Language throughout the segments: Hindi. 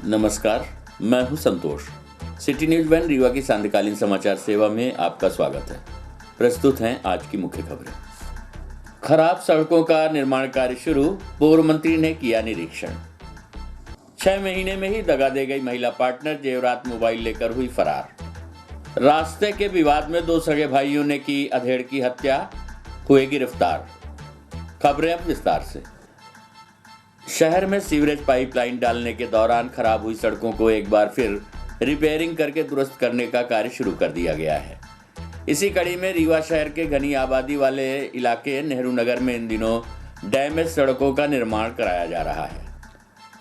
नमस्कार, मैं हूं संतोष। सिटी न्यूज वन रीवा की सांध्यकालीन समाचार सेवा में आपका स्वागत है। प्रस्तुत हैं आज की मुख्य खबरें। खराब सड़कों का निर्माण कार्य शुरू, पूर्व मंत्री ने किया निरीक्षण। 6 महीने में ही दगा दे गई महिला पार्टनर, जेवरात मोबाइल लेकर हुई फरार। रास्ते के विवाद में 2 सगे भाइयों ने की अधेड़ की हत्या, हुए गिरफ्तार। खबरें अब विस्तार से। शहर में सीवरेज पाइपलाइन डालने के दौरान खराब हुई सड़कों को एक बार फिर रिपेयरिंग करके दुरुस्त करने का कार्य शुरू कर दिया गया है। इसी कड़ी में रीवा शहर के घनी आबादी वाले इलाके नेहरू नगर में इन दिनों डैमेज सड़कों का निर्माण कराया जा रहा है।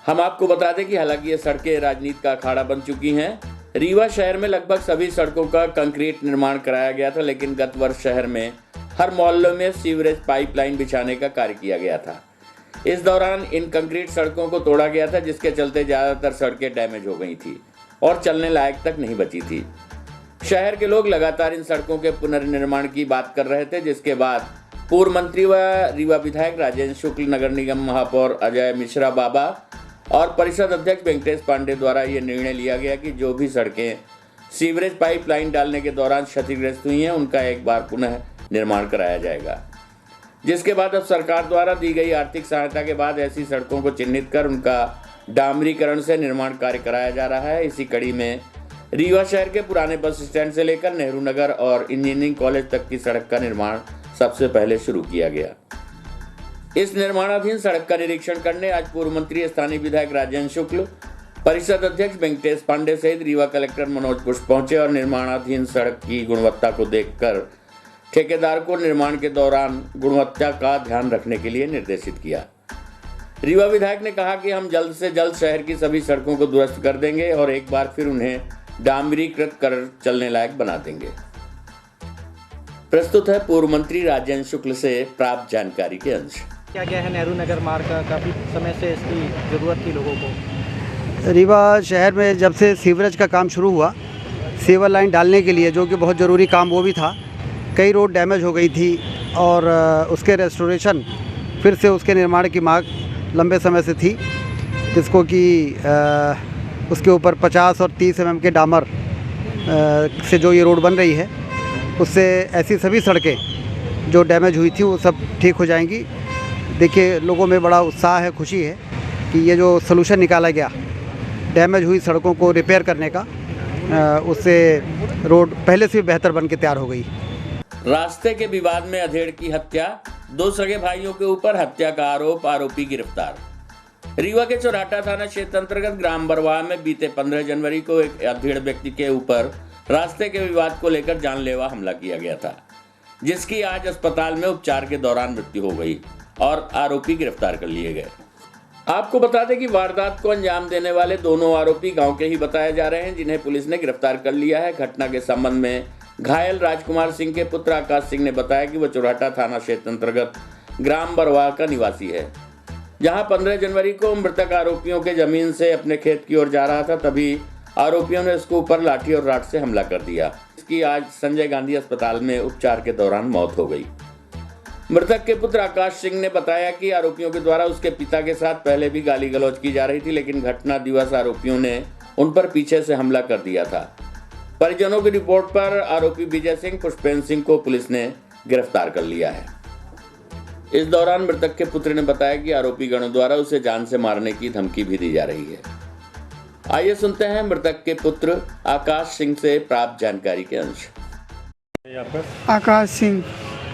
हम आपको बता दें कि हालांकि ये सड़कें राजनीति का अखाड़ा बन चुकी हैं। रीवा शहर में लगभग सभी सड़कों का कंक्रीट निर्माण कराया गया था, लेकिन गत वर्ष शहर में हर मोहल्लों में सीवरेज पाइपलाइन बिछाने का कार्य किया गया था। इस दौरान इन कंक्रीट सड़कों को तोड़ा गया था, जिसके चलते ज्यादातर सड़कें डैमेज हो गई थी और चलने लायक तक नहीं बची थी। शहर के लोग लगातार इन सड़कों के पुनर्निर्माण की बात कर रहे थे, जिसके बाद पूर्व मंत्री व रीवा विधायक राजेंद्र शुक्ल, नगर निगम महापौर अजय मिश्रा बाबा और परिषद अध्यक्ष वेंकटेश पांडे द्वारा ये निर्णय लिया गया कि जो भी सड़कें सीवरेज पाइपलाइन डालने के दौरान क्षतिग्रस्त हुई हैं, उनका एक बार पुनः निर्माण कराया जाएगा। जिसके बाद अब सरकार द्वारा दी गई आर्थिक सहायता के बाद ऐसी सड़कों को चिन्हित कर उनका डामरीकरण से निर्माण कार्य कराया जा रहा है। इसी कड़ी में रीवा शहर के पुराने बस स्टैंड से लेकर नेहरू नगर और इंजीनियरिंग कॉलेज तक की सड़क का निर्माण सबसे पहले शुरू किया गया। इस निर्माणाधीन सड़क का निरीक्षण करने आज पूर्व मंत्री स्थानीय विधायक राजेंद्र शुक्ल, परिषद अध्यक्ष वेंकटेश पांडे सहित रीवा कलेक्टर मनोज पुष्प पहुंचे और निर्माणाधीन सड़क की गुणवत्ता को देखकर ठेकेदार को निर्माण के दौरान गुणवत्ता का ध्यान रखने के लिए निर्देशित किया। रीवा विधायक ने कहा कि हम जल्द से जल्द शहर की सभी सड़कों को दुरुस्त कर देंगे और एक बार फिर उन्हें डामरीकृत कर चलने लायक बना देंगे। प्रस्तुत है पूर्व मंत्री राजेंद्र शुक्ल से प्राप्त जानकारी के अंश। क्या क्या है नेहरू नगर मार्ग का, काफ़ी समय से इसकी ज़रूरत थी लोगों को। रीवा शहर में जब से सीवरेज का काम शुरू हुआ, सीवर लाइन डालने के लिए, जो कि बहुत ज़रूरी काम वो भी था, कई रोड डैमेज हो गई थी और उसके रेस्टोरेशन फिर से उसके निर्माण की मांग लंबे समय से थी, जिसको कि उसके ऊपर 50 और 30 mm के डामर से जो ये रोड बन रही है, उससे ऐसी सभी सड़कें जो डैमेज हुई थी वो सब ठीक हो जाएंगी। देखिए, लोगों में बड़ा उत्साह है, खुशी है कि ये जो सलूशन निकाला गया डैमेज हुई सड़कों को रिपेयर करने का, उससे रोड पहले से भी बेहतर बन के तैयार हो गई। रास्ते के विवाद में अधेड़ की हत्या, 2 सगे भाइयों के ऊपर हत्या का आरोप, आरोपी गिरफ्तार। रीवा के चौराटा थाना क्षेत्र अंतर्गत ग्राम बरवाह में बीते 15 जनवरी को एक अधेड़ व्यक्ति के ऊपर रास्ते के विवाद को लेकर जानलेवा हमला किया गया था, जिसकी आज अस्पताल में उपचार के दौरान मृत्यु हो गई और आरोपी गिरफ्तार कर लिए गए। आपको बता दें कि वारदात को अंजाम देने वाले दोनों आरोपी गांव के ही बताए जा रहे हैं, जिन्हें पुलिस ने गिरफ्तार कर लिया है। घटना के संबंध में घायल राजकुमार सिंह के पुत्र आकाश सिंह ने बताया कि वह चौराटा थाना क्षेत्र अंतर्गत ग्राम बरवाह का निवासी है, जहां 15 जनवरी को मृतक आरोपियों के जमीन से अपने खेत की ओर जा रहा था, तभी आरोपियों ने उसके ऊपर लाठी और राड से हमला कर दिया। इसकी आज संजय गांधी अस्पताल में उपचार के दौरान मौत हो गई। मृतक के पुत्र आकाश सिंह ने बताया कि आरोपियों के द्वारा उसके पिता के साथ पहले भी गाली गलौज की जा रही थी, लेकिन घटना दिवस आरोपियों ने उन पर पीछे से हमला कर दिया था। परिजनों की रिपोर्ट पर आरोपी विजय सिंह, पुष्पेंद्र सिंह को पुलिस ने गिरफ्तार कर लिया है। इस दौरान मृतक के पुत्र ने बताया कि आरोपी गणों द्वारा उसे जान से मारने की धमकी भी दी जा रही है। आइए सुनते हैं मृतक के पुत्र आकाश सिंह से प्राप्त जानकारी के अंश। आकाश सिंह,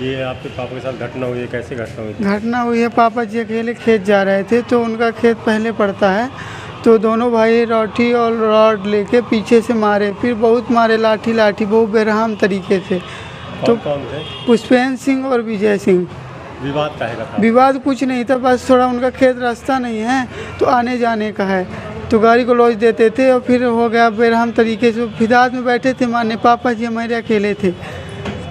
ये आपके पापा के साथ घटना हुई है, कैसे घटना हुई? घटना हुई है, पापा जी अकेले खेत जा रहे थे, तो उनका खेत पहले पड़ता है, तो दोनों भाई लाठी और रॉड लेके पीछे से मारे, फिर बहुत मारे, लाठी बहुत बेरहम तरीके से। तो कौन थे? पुष्पेंद्र सिंह और विजय सिंह। विवाद काहे का था? विवाद कुछ नहीं था, बस थोड़ा उनका खेत रास्ता नहीं है तो आने जाने का है, तो गाड़ी को लॉज देते थे और फिर हो गया बेरहम तरीके से। फिदात में बैठे थे मारने, पापा जी हमारे अकेले थे,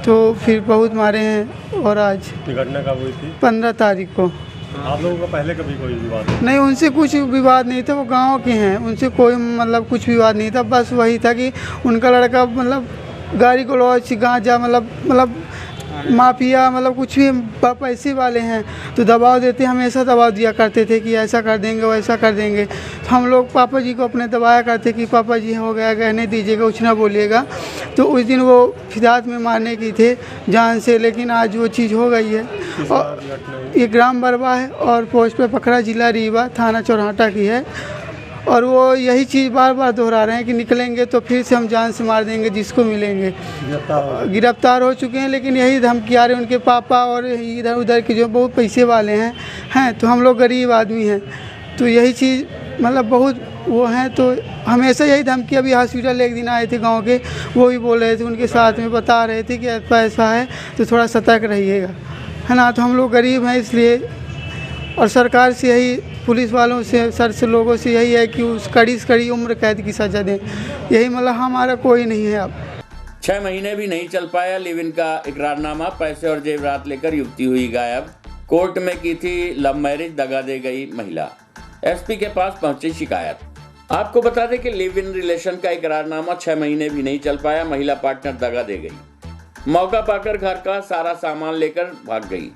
तो फिर बहुत मारे हैं। और आज घटना कब हुई थी? 15 तारीख को। आप लोगों का पहले कभी कोई विवाद नहीं? उनसे कुछ विवाद नहीं था, वो गांव के हैं, उनसे कोई मतलब कुछ विवाद नहीं था। बस वही था कि उनका लड़का मतलब गाड़ी को लॉज गाँव जा मतलब माफिया मतलब कुछ भी पैसे वाले हैं तो दबाव देते, हमेशा दबाव दिया करते थे कि ऐसा कर देंगे वैसा कर देंगे। तो हम लोग पापा जी को अपने दबाया करते कि पापा जी हो गया, कहने दीजिएगा, कुछ ना बोलिएगा। तो उस दिन वो फिदात में मारने की थे जान से, लेकिन आज वो चीज़ हो गई है। और ये ग्राम बरवा है और पोस्ट पे पखड़ा, जिला रीवा, थाना चौराहा की है। और वो यही चीज़ बार बार दोहरा रहे हैं कि निकलेंगे तो फिर से हम जान से मार देंगे जिसको मिलेंगे। गिरफ्तार हो चुके हैं, लेकिन यही धमकी आ रही है उनके पापा और इधर उधर के जो बहुत पैसे वाले हैं तो हम लोग गरीब आदमी हैं। तो यही चीज़ मतलब बहुत वो हैं, तो हमेशा यही धमकी। अभी हॉस्पिटल एक दिन आए थे गांव के, वो भी बोल रहे थे, उनके साथ में बता रहे थे कि ऐसा है तो थोड़ा सतर्क रहिएगा, है ना। तो हम लोग गरीब हैं इसलिए, और सरकार से यही, पुलिस वालों से, सर से, लोगों से यही है कि उस कड़ी से कड़ी उम्र कैद की सज़ा दें। यही मतलब हमारा कोई नहीं है। अब 6 महीने भी नहीं चल पाया लिव इन का इकरारनामा, पैसे और जेवरात लेकर युवती हुई गायब। कोर्ट में की थी लव मैरिज, दगा दे गई महिला। एसपी के पास पहुंची शिकायत। आपको बता दें कि लिव इन रिलेशन का इकरारनामा 6 महीने भी नहीं चल पाया, महिला पार्टनर दगा दे गई। मौका पाकर घर का सारा सामान लेकर भाग गई।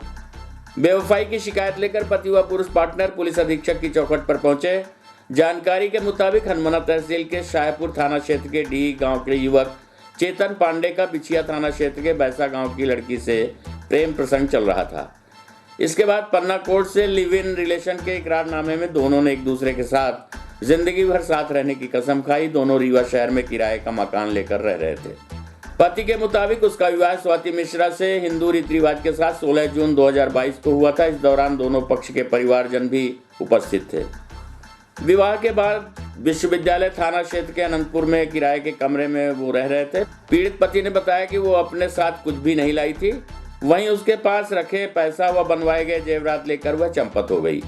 बेवफाई की शिकायत लेकर पति व पुरुष पार्टनर पुलिस अधीक्षक की चौखट पर पहुंचे। जानकारी के मुताबिक हनुमाना तहसील के शाहपुर थाना क्षेत्र के डी गांव के युवक चेतन पांडे का बिछिया थाना क्षेत्र के बैसा गांव की लड़की से प्रेम प्रसंग चल रहा था। इसके बाद पन्ना कोर्ट से लिव इन रिलेशन के इकरारनामे में दोनों ने एक दूसरे के साथ जिंदगी भर साथ रहने की कसम खाई। दोनों रीवा शहर में किराए का मकान लेकर रह रहे थे। पति के मुताबिक उसका विवाह स्वाति मिश्रा से हिंदू रीति रिवाज के साथ 16 जून 2022 को हुआ था। इस दौरान दोनों पक्ष के परिवारजन भी उपस्थित थे। विवाह के बाद विश्वविद्यालय थाना क्षेत्र के अनंतपुर में किराए के कमरे में वो रह रहे थे। पीड़ित पति ने बताया कि वो अपने साथ कुछ भी नहीं लाई थी, वहीं उसके पास रखे पैसा व बनवाए गए जेवरात लेकर वह चंपत हो गई।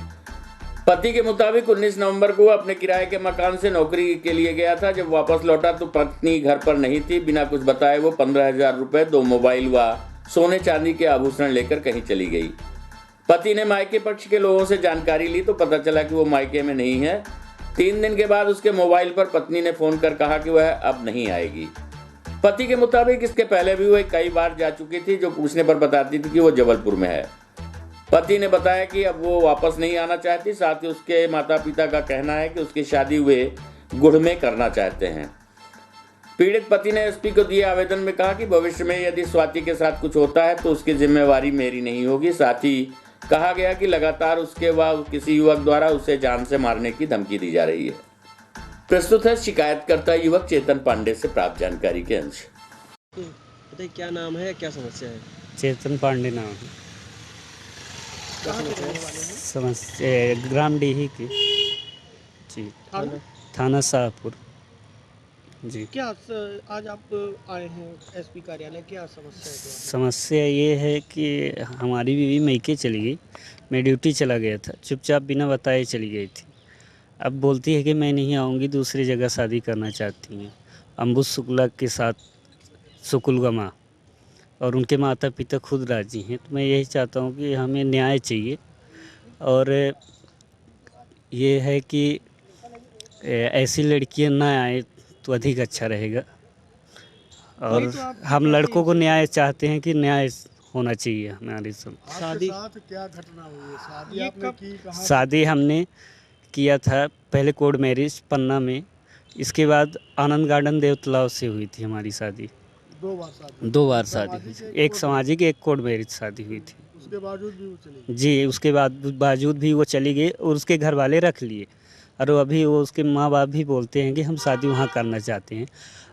पति के मुताबिक 19 नवंबर को अपने किराए के मकान से नौकरी के लिए गया था। जब वापस लौटा तो पत्नी घर पर नहीं थी। बिना कुछ बताए वो 15,000 रुपए, 2 मोबाइल व सोने चांदी के आभूषण लेकर कहीं चली गई। पति ने मायके पक्ष के लोगों से जानकारी ली तो पता चला कि वो मायके में नहीं है। 3 दिन के बाद उसके मोबाइल पर पत्नी ने फोन कर कहा कि वह अब नहीं आएगी। पति के मुताबिक इसके पहले भी वह कई बार जा चुकी थी, जो पूछने पर बताती थी कि वो जबलपुर में है। पति ने बताया कि अब वो वापस नहीं आना चाहती। साथ ही उसके माता पिता का कहना है कि उसकी शादी वे गुड़ में करना चाहते हैं। पीड़ित पति ने एसपी को दिए आवेदन में कहा कि भविष्य में यदि स्वाति के साथ कुछ होता है तो उसकी जिम्मेवारी मेरी नहीं होगी। साथ ही कहा गया कि लगातार उसके व किसी युवक द्वारा उसे जान से मारने की धमकी दी जा रही है। प्रस्तुत है शिकायतकर्ता युवक चेतन पांडे से प्राप्त जानकारी के अंश। बताइए क्या नाम है, क्या समस्या है? चेतन पांडे नाम है। समस्या ग्राम डीही की जी, थाना शाहपुर जी। क्या आज आप आए हैं एसपी कार्यालय, क्या समस्या है? समस्या ये है कि हमारी बीवी मैके चली गई। मैं ड्यूटी चला गया था, चुपचाप बिना बताए चली गई थी। अब बोलती है कि मैं नहीं आऊँगी, दूसरी जगह शादी करना चाहती हैं अंबुज शुक्ला के साथ, शुक्लगमा, और उनके माता पिता खुद राजी हैं। तो मैं यही चाहता हूँ कि हमें न्याय चाहिए, और ये है कि ऐसी लड़कियाँ ना आए तो अधिक अच्छा रहेगा। और हम लड़कों को न्याय चाहते हैं कि न्याय होना चाहिए हमारे सब। शादी क्या घटना हुई है? शादी आपने की कहाँ? शादी हमने किया था पहले कोर्ट मैरिज पन्ना में, इसके बाद आनंद गार्डन देवतलाव से हुई थी हमारी शादी। 2 बार शादी? 2 बार शादी हुई थी, एक सामाजिक एक कोर्ट मैरिज शादी हुई थी। उसके बावजूद भी वो चली गई? जी, उसके बावजूद भी वो चली गई और उसके घर वाले रख लिए। और अभी वो उसके माँ बाप भी बोलते हैं कि हम शादी वहाँ करना चाहते हैं,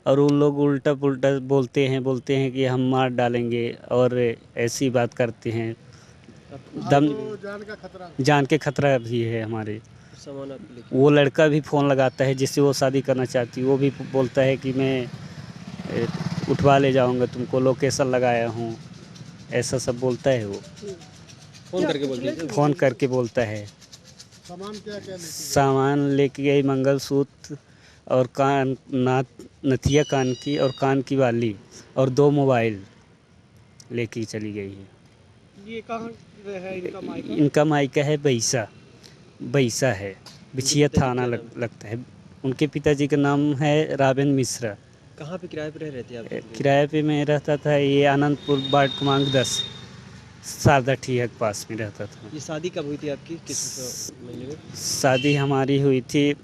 और उन लोग उल्टा पुल्टा बोलते हैं कि हम मार डालेंगे, और ऐसी बात करते हैं। दम जान के खतरा भी है हमारे। वो लड़का भी फ़ोन लगाता है जिससे वो शादी करना चाहती है, वो भी बोलता है कि मैं उठवा ले जाऊंगा तुमको, लोकेशन लगाया हूँ, ऐसा सब बोलता है वो। फ़ोन करके बोलता है। सामान क्या क्या लेके? सामान लेके गई मंगलसूत्र और नथिया कान की और कान की वाली और 2 मोबाइल लेके चली गई है। ये कहाँ है इनका मायका? इनका मायका है बैसा है, बिछिया थाना लगता है। उनके पिताजी का नाम है राबेन मिश्रा। कहाँ पे किराए पे रह रहे थे आप? किराए पे मैं रहता था ये आनंदपुर वार्ड क्रमांक 10 शारदा ठीया के पास में रहता था। ये शादी कब हुई थी आपकी, किस महीने में? शादी हमारी हुई थी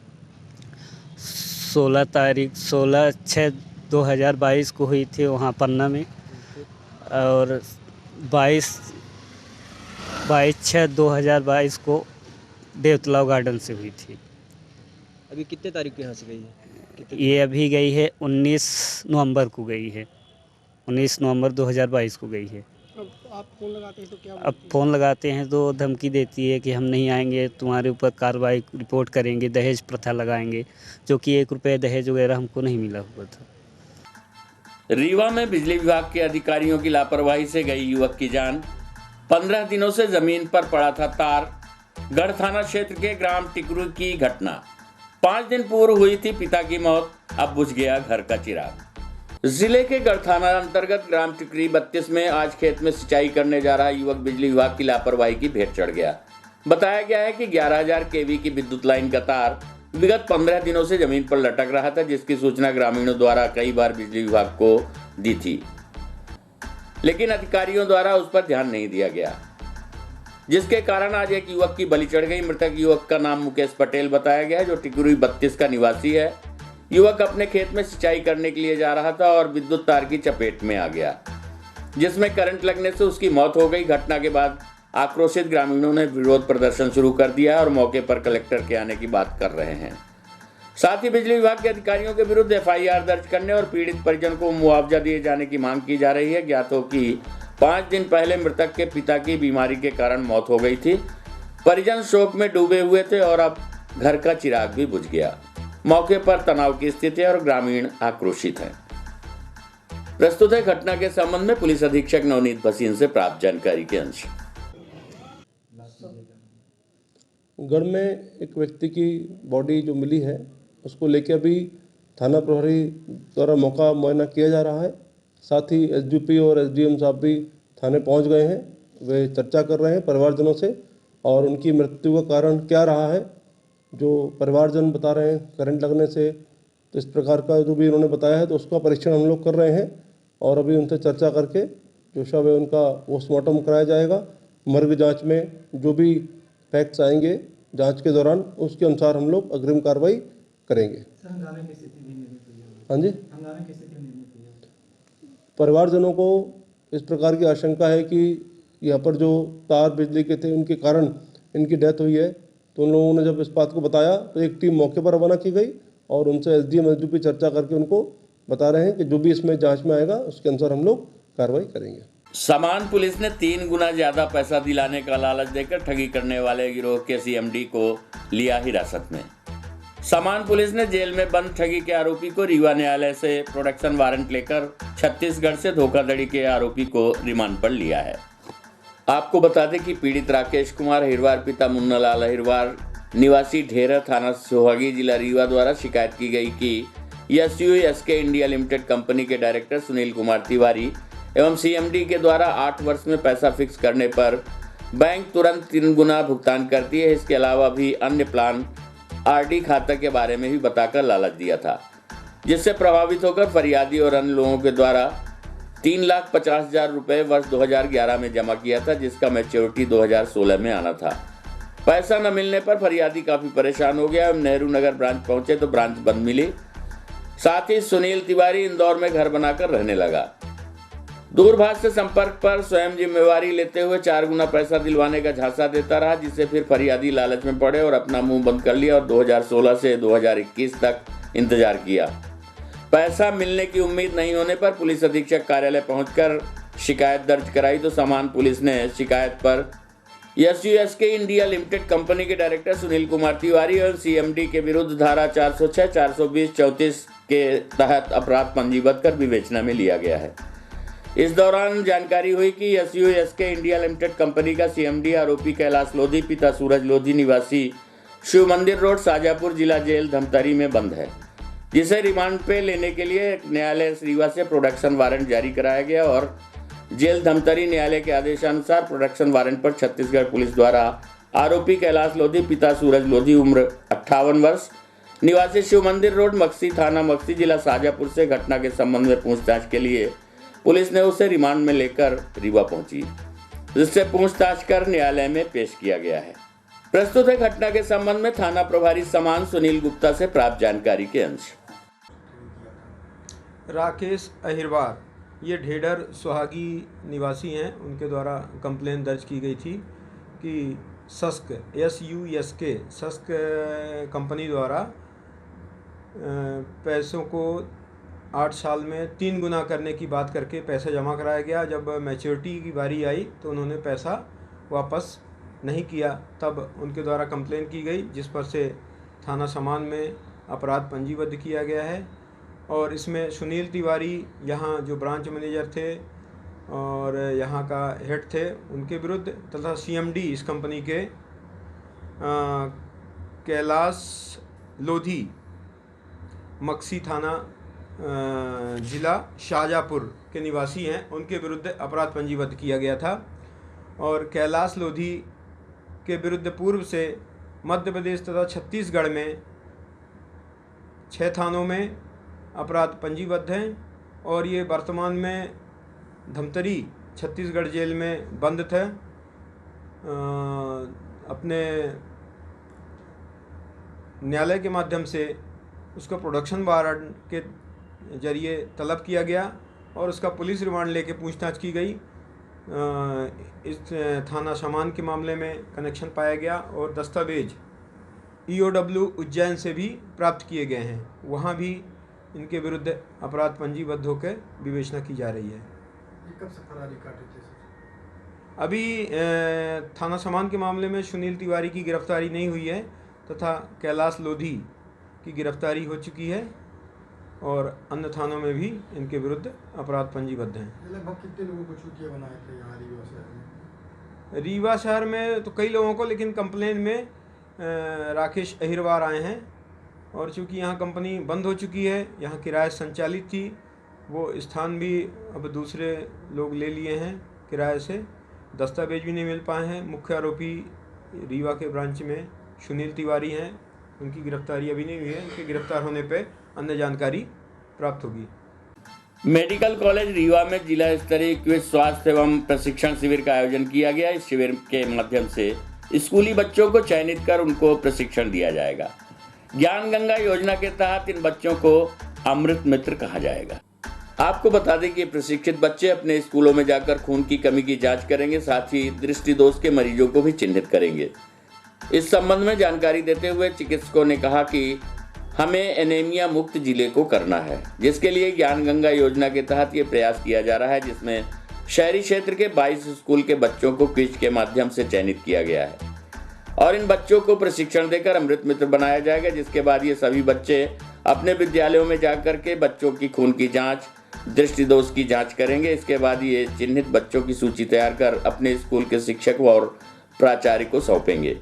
16/6/2022 को हुई थी वहाँ पन्ना में, और 22/6/2022 को देवतलाव गार्डन से हुई थी। अभी कितने तारीख को यहाँ से गई है? ये अभी गई है 19 नवंबर को गई है, 19 नवंबर 2022 को गई है। अब आप फोन लगाते हैं तो क्या अब फ़ोन लगाते हैं तो धमकी देती है कि हम नहीं आएंगे, तुम्हारे ऊपर कार्रवाई रिपोर्ट करेंगे, दहेज प्रथा लगाएंगे, जो कि 1 रुपये दहेज वगैरह हमको नहीं मिला हुआ था। रीवा में बिजली विभाग के अधिकारियों की लापरवाही से गई युवक की जान। 15 दिनों से जमीन पर पड़ा था तार। गढ़ थाना क्षेत्र के ग्राम टिकरू की घटना। 5 दिन पूर्व हुई थी पिता की मौत, अब बुझ गया घर का चिराग। जिले के गढ़ थाना अंतर्गत ग्राम टिकरी 32 में आज खेत में सिंचाई करने जा रहा युवक बिजली विभाग की लापरवाही की भेंट चढ़ गया। बताया गया है कि 11,000 केवी की विद्युत लाइन का तार विगत 15 दिनों से जमीन पर लटक रहा था, जिसकी सूचना ग्रामीणों द्वारा कई बार बिजली विभाग को दी थी, लेकिन अधिकारियों द्वारा उस पर ध्यान नहीं दिया गया, जिसके कारण आज एक युवक की बलि चढ़ गई। मृतक युवक का नाम मुकेश पटेल बताया गया, जो टिकुरी 32 का निवासी है। युवक अपने खेत में सिंचाई करने के लिए जा रहा था और विद्युत तार की चपेट में आ गया, जिसमें करंट लगने से उसकी मौत हो गई। घटना के बाद आक्रोशित ग्रामीणों ने विरोध प्रदर्शन शुरू कर दिया और मौके पर कलेक्टर के आने की बात कर रहे हैं। साथ ही बिजली विभाग के अधिकारियों के विरुद्ध FIR दर्ज करने और पीड़ित परिजन को मुआवजा दिए जाने की मांग की जा रही है। ज्ञात हो कि 5 दिन पहले मृतक के पिता की बीमारी के कारण मौत हो गई थी। परिजन शोक में डूबे हुए थे और अब घर का चिराग भी बुझ गया। मौके पर तनाव की स्थिति है और ग्रामीण आक्रोशित हैं। प्रस्तुत है घटना के संबंध में पुलिस अधीक्षक नवनीत भसीन से प्राप्त जानकारी के अंश। गढ़ में एक व्यक्ति की बॉडी जो मिली है, उसको लेकर अभी थाना प्रभारी द्वारा मौका मुआयना किया जा रहा है। साथ ही SDP और SDM साहब भी थाने पहुंच गए हैं। वे चर्चा कर रहे हैं परिवारजनों से, और उनकी मृत्यु का कारण क्या रहा है, जो परिवारजन बता रहे हैं करंट लगने से, तो इस प्रकार का जो भी उन्होंने बताया है, तो उसका परीक्षण हम लोग कर रहे हैं और अभी उनसे चर्चा करके जो शव है उनका पोस्टमार्टम कराया जाएगा। मर्ग जांच में जो भी फैक्ट्स आएंगे जांच के दौरान, उसके अनुसार हम लोग अग्रिम कार्रवाई करेंगे। हाँ जी, परिवारजनों को इस प्रकार की आशंका है कि यहाँ पर जो तार बिजली के थे उनके कारण इनकी डेथ हुई है। तो उन लोगों ने जब इस बात को बताया तो एक टीम मौके पर रवाना की गई और उनसे SDM SDP चर्चा करके उनको बता रहे हैं कि जो भी इसमें जांच में आएगा उसके अनुसार हम लोग कार्रवाई करेंगे। समान पुलिस ने 3 गुना ज्यादा पैसा दिलाने का लालच देकर ठगी करने वाले गिरोह के CMD को लिया हिरासत में। समान पुलिस ने जेल में बंद ठगी के आरोपी को रीवा न्यायालय से प्रोडक्शन वारंट लेकर छत्तीसगढ़ से धोखाधड़ी के आरोपी को रिमांड पर लिया है। आपको बता दें कि पीड़ित राकेश कुमार अहिरवार पिता मुन्नालाल अहिरवार निवासी ढेरा थाना सोहागी जिला रीवा द्वारा शिकायत की गई कि SUSK इंडिया लिमिटेड कंपनी के डायरेक्टर सुनील कुमार तिवारी एवं CMD के द्वारा 8 वर्ष में पैसा फिक्स करने पर बैंक तुरंत 3 गुना भुगतान करती है। इसके अलावा भी अन्य प्लान RD खाता के बारे में भी बताकर लालच दिया था, जिससे प्रभावित होकर फरियादी और अन्य लोगों के द्वारा 3,50,000 रुपये वर्ष 2011 में जमा किया था, जिसका मैच्योरिटी 2016 में आना था। पैसा न मिलने पर फरियादी काफ़ी परेशान हो गया। नेहरू नगर ब्रांच पहुंचे तो ब्रांच बंद मिली। साथ ही सुनील तिवारी इंदौर में घर बनाकर रहने लगा। दूरभाष से संपर्क पर स्वयं जिम्मेवारी लेते हुए 4 गुना पैसा दिलवाने का झांसा देता रहा, जिससे फिर फरियादी लालच में पड़े और अपना मुंह बंद कर लिया और 2016 से 2021 तक इंतजार किया। पैसा मिलने की उम्मीद नहीं होने पर पुलिस अधीक्षक कार्यालय पहुंचकर शिकायत दर्ज कराई, तो समान पुलिस ने शिकायत पर SUSK इंडिया लिमिटेड कंपनी के डायरेक्टर सुनील कुमार तिवारी और CMD के विरुद्ध धारा 406, 420, 34 के तहत अपराध पंजीबद्ध कर विवेचना में लिया गया है। इस दौरान जानकारी हुई कि SUSK इंडिया लिमिटेड कंपनी का CMD आरोपी कैलाश लोधी पिता सूरज लोधी निवासी शिव मंदिर रोड शाजापुर जिला जेल धमतरी में बंद है, जिसे रिमांड पे लेने के लिए न्यायालय रीवा से प्रोडक्शन वारंट जारी कराया गया और जेल धमतरी न्यायालय के आदेशानुसार प्रोडक्शन वारंट पर छत्तीसगढ़ पुलिस द्वारा आरोपी कैलाश लोधी पिता सूरज लोधी उम्र 58 वर्ष निवासी शिव मंदिर रोड मक्सी थाना मक्सी जिला शाजापुर से घटना के संबंध में पूछताछ के लिए पुलिस ने उसे रिमांड में लेकर रीवा पहुंची, जिससे पूछताछ कर न्यायालय में पेश किया गया है। प्रस्तुत है घटना के संबंध में थाना प्रभारी समान सुनील गुप्ता से प्राप्त जानकारी के अंश। राकेश अहिरवार ये ढेडर सुहागी निवासी हैं। उनके द्वारा कंप्लेन दर्ज की गई थी कि सस्क सस्क कंपनी द्वारा पैसों को 8 साल में 3 गुना करने की बात करके पैसा जमा कराया गया। जब मैच्योरिटी की बारी आई तो उन्होंने पैसा वापस नहीं किया, तब उनके द्वारा कंप्लेन की गई, जिस पर से थाना समान में अपराध पंजीबद्ध किया गया है। और इसमें सुनील तिवारी यहाँ जो ब्रांच मैनेजर थे और यहाँ का हेड थे, उनके विरुद्ध तथा CMD इस कंपनी के कैलाश लोधी मक्सी थाना जिला शाजापुर के निवासी हैं, उनके विरुद्ध अपराध पंजीबद्ध किया गया था। और कैलाश लोधी के विरुद्ध पूर्व से मध्य प्रदेश तथा छत्तीसगढ़ में 6 थानों में अपराध पंजीबद्ध हैं और ये वर्तमान में धमतरी छत्तीसगढ़ जेल में बंद थे। अपने न्यायालय के माध्यम से उसका प्रोडक्शन वारंट के जरिए तलब किया गया और उसका पुलिस रिमांड लेके पूछताछ की गई। इस थाना समान के मामले में कनेक्शन पाया गया और दस्तावेज EOW उज्जैन से भी प्राप्त किए गए हैं। वहाँ भी इनके विरुद्ध अपराध पंजीबद्ध होकर विवेचना की जा रही है। कब से फरारी काटे थे? अभी थाना समान के मामले में सुनील तिवारी की गिरफ्तारी नहीं हुई है तथा कैलाश लोधी की गिरफ्तारी हो चुकी है और अन्य थानों में भी इनके विरुद्ध अपराध पंजीबद्ध हैं। लगभग कितने लोगों को चूतिया बनाए थे यहाँ रीवा शहर में? रीवा शहर में तो कई लोगों को, लेकिन कंप्लेन में राकेश अहिरवार आए हैं। और चूँकि यहाँ कंपनी बंद हो चुकी है, यहाँ किराए संचालित थी, वो स्थान भी अब दूसरे लोग ले लिए हैं किराए से, दस्तावेज भी नहीं मिल पाए हैं। मुख्य आरोपी रीवा के ब्रांच में सुनील तिवारी हैं, उनकी गिरफ्तारी अभी नहीं हुई है। उनके गिरफ्तार होने पे अन्य जानकारी प्राप्त होगी। मेडिकल कॉलेज रीवा में जिला स्तरीय क्विज स्वास्थ्य एवं प्रशिक्षण शिविर का आयोजन किया गया। इस शिविर के माध्यम से स्कूली बच्चों को चयनित कर उनको प्रशिक्षण दिया जाएगा। ज्ञान गंगा योजना के तहत इन बच्चों को अमृत मित्र कहा जाएगा। आपको बता दें कि प्रशिक्षित बच्चे अपने स्कूलों में जाकर खून की कमी की जांच करेंगे, साथ ही दृष्टि दोष के मरीजों को भी चिन्हित करेंगे। इस संबंध में जानकारी देते हुए चिकित्सकों ने कहा कि हमें एनीमिया मुक्त जिले को करना है, जिसके लिए ज्ञान गंगा योजना के तहत ये प्रयास किया जा रहा है, जिसमें शहरी क्षेत्र के 22 स्कूल के बच्चों को क्विज के माध्यम से चयनित किया गया है और इन बच्चों को प्रशिक्षण देकर अमृत मित्र बनाया जाएगा, जिसके बाद ये सभी बच्चे अपने विद्यालयों में जाकर के बच्चों की खून की जांच, दृष्टि दोष की जांच करेंगे। इसके बाद ये चिन्हित बच्चों की सूची तैयार कर अपने स्कूल के शिक्षक और प्राचार्य को सौंपेंगे।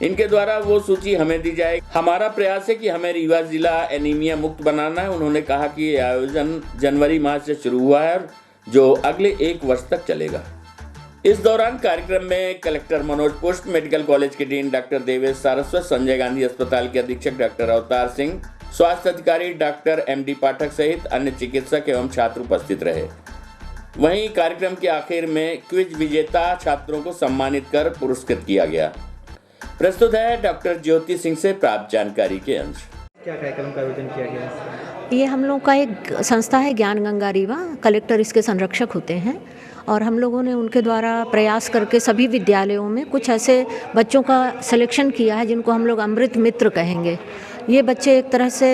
इनके द्वारा वो सूची हमें दी जाएगी। हमारा प्रयास है कि हमें रीवा जिला एनीमिया मुक्त बनाना है। उन्होंने कहा कि ये आयोजन जनवरी माह से शुरू हुआ है, जो अगले 1 वर्ष तक चलेगा। इस दौरान कार्यक्रम में कलेक्टर मनोज पुष्प, मेडिकल कॉलेज के डीन डॉक्टर देवेश सारस्वत, संजय गांधी अस्पताल के अधीक्षक डॉक्टर अवतार सिंह, स्वास्थ्य अधिकारी डॉक्टर MD पाठक सहित अन्य चिकित्सक एवं छात्र उपस्थित रहे। वहीं कार्यक्रम के आखिर में क्विज विजेता छात्रों को सम्मानित कर पुरस्कृत किया गया। प्रस्तुत है डॉक्टर ज्योति सिंह से प्राप्त जानकारी के अंश। क्या कार्यक्रम का आयोजन किया गया है? ये हम लोग का एक संस्था है ज्ञान गंगा रीवा, कलेक्टर इसके संरक्षक होते हैं और हम लोगों ने उनके द्वारा प्रयास करके सभी विद्यालयों में कुछ ऐसे बच्चों का सिलेक्शन किया है जिनको हम लोग अमृत मित्र कहेंगे। ये बच्चे एक तरह से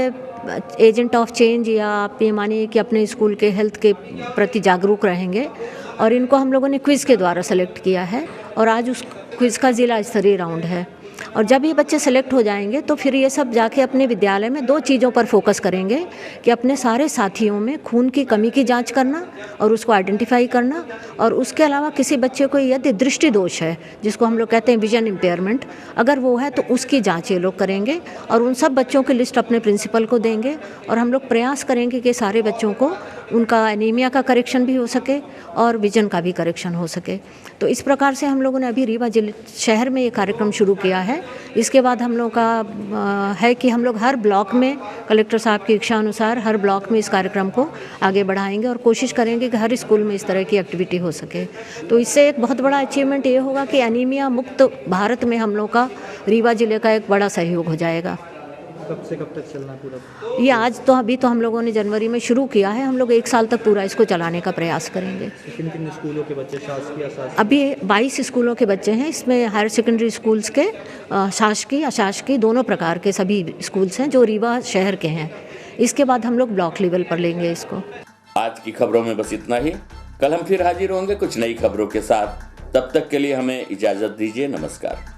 एजेंट ऑफ चेंज, या आप ये मानिए कि अपने स्कूल के हेल्थ के प्रति जागरूक रहेंगे और इनको हम लोगों ने क्विज़ के द्वारा सेलेक्ट किया है और आज उस क्विज़ का ज़िला स्तरीय राउंड है। और जब ये बच्चे सेलेक्ट हो जाएंगे तो फिर ये सब जाके अपने विद्यालय में 2 चीज़ों पर फोकस करेंगे कि अपने सारे साथियों में खून की कमी की जांच करना और उसको आइडेंटिफाई करना, और उसके अलावा किसी बच्चे को यदि दृष्टि दोष है, जिसको हम लोग कहते हैं विजन इम्पेयरमेंट, अगर वो है तो उसकी जांच ये लोग करेंगे और उन सब बच्चों की लिस्ट अपने प्रिंसिपल को देंगे और हम लोग प्रयास करेंगे कि सारे बच्चों को उनका एनीमिया का करेक्शन भी हो सके और विजन का भी करेक्शन हो सके। तो इस प्रकार से हम लोगों ने अभी रीवा जिले शहर में ये कार्यक्रम शुरू किया है। इसके बाद हम लोग का है कि हम लोग हर ब्लॉक में कलेक्टर साहब की इच्छा अनुसार हर ब्लॉक में इस कार्यक्रम को आगे बढ़ाएंगे और कोशिश करेंगे कि हर स्कूल में इस तरह की एक्टिविटी हो सके। तो इससे एक बहुत बड़ा अचीवमेंट ये होगा कि एनीमिया मुक्त भारत में हम लोग का रीवा जिले का एक बड़ा सहयोग हो जाएगा। कब से कब तक चलना पूरा? ये आज तो अभी तो हम लोगों ने जनवरी में शुरू किया है, हम लोग 1 साल तक पूरा इसको चलाने का प्रयास करेंगे। किन किन स्कूलों के बच्चे, शासकीय अशासकीय? अभी 22 स्कूलों के बच्चे हैं, इसमें हायर सेकेंडरी स्कूल्स के शासकीय अशासकीय दोनों प्रकार के सभी स्कूल्स हैं जो रीवा शहर के हैं। इसके बाद हम लोग ब्लॉक लेवल पर लेंगे इसको। आज की खबरों में बस इतना ही। कल हम फिर हाजिर होंगे कुछ नई खबरों के साथ। तब तक के लिए हमें इजाजत दीजिए। नमस्कार।